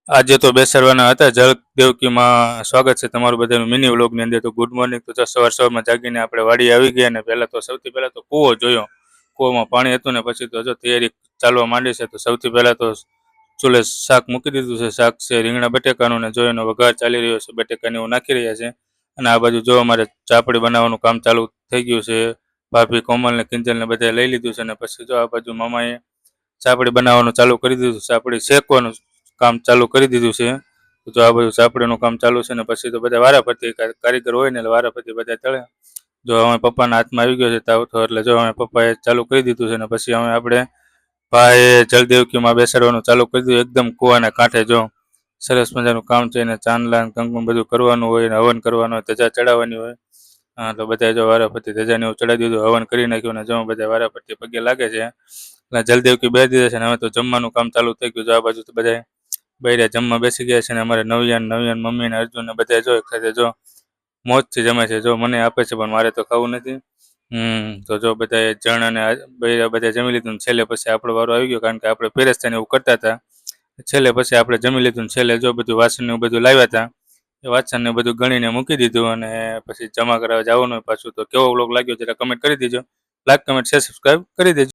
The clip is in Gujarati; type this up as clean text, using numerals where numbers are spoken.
આજે તો બેસાડવાના હતા જલદેવકીમાં. સ્વાગત છે તમારું બધાનું મિની વ્લોગની અંદર. તો ગુડ મોર્નિંગ. તો સવારમાં જાગીને આપણે વાડી આવી ગયા ને પહેલા તો સૌથી પહેલા તો કૂવો જોયો. કૂવામાં પાણી હતું ને પછી તો જો તૈયારી ચાલવા માંડી છે. તો સૌથી પહેલા તો ચૂલે શાક મૂકી દીધું છે. શાક છે રીંગણા બટેકાનું ને જો એનો વઘાર ચાલી રહ્યો છે. બટેકાને એવું નાખી રહ્યા છે. અને આ બાજુ જો અમારે ચાપડી બનાવવાનું કામ ચાલુ થઈ ગયું છે. ભાભી કોમલ ને કિંજલ ને બધા લઈ લીધું છે. અને પછી જો આ બાજુ મામાએ ચાપડી બનાવવાનું ચાલુ કરી દીધું. ચાપડી શેકવાનું કામ ચાલુ કરી દીધું છે. તો આ બધું ચાપડીનું કામ ચાલુ છે ને પછી તો બધા વારાફરતી કારીગર હોય ને એટલે વારાફરતી બધા તળે. જો અમે પપ્પાના હાથમાં આવી ગયો છે તાવતો, એટલે જો અમે પપ્પાએ ચાલુ કરી દીધું છે ને પછી અમે આપણે ભાઈ જલદેવકીમાં બેસાડવાનું ચાલુ કરી દીધું. એકદમ કૂવાના કાંઠે જો સરસ મજાનું કામ છે ને ચાંદલા કંકુ બધું કરવાનું હોય ને હવન કરવાનું હોય, ધજા ચડાવવાની હોય. હા, તો બધા જો વારાફરતી ધજાને એવું ચડાવી દીધું, હવન કરી નાખ્યું ને જો બધા વારાફરતી પગે લાગે છે. એટલે જલદેવકી બે દીધા છે ને હવે તો જમવાનું કામ ચાલુ થઈ ગયું. જો આ બાજુ તો બધા બૈરા જમવા બેસી ગયા છે ને અમારે નવ્યાન મમ્મી ને અર્જુન ને બધા જો ખાતે જો મોજથી જમે છે. જો મને આપે છે પણ મારે તો ખાવું નથી. તો જો બધા જણ અને બૈરા બધા જમી લીધું ને છેલ્લે પછી આપણો વારો આવી ગયો, કારણ કે આપણે પેરસતા ને એવું કરતા હતા. છેલ્લે પછી આપણે જમી લીધું ને છેલ્લે જો બધું વાસણ ને બધું લાવ્યા હતા એ વાસણ ને બધું ગણીને મૂકી દીધું અને પછી જમા કરાવવા જવાનું પાછું. તો કેવો વ્લોગ લાગ્યો જરા કમેન્ટ કરી દેજો. લાઈક કમેન્ટ શેર સબસ્ક્રાઈબ કરી દેજો.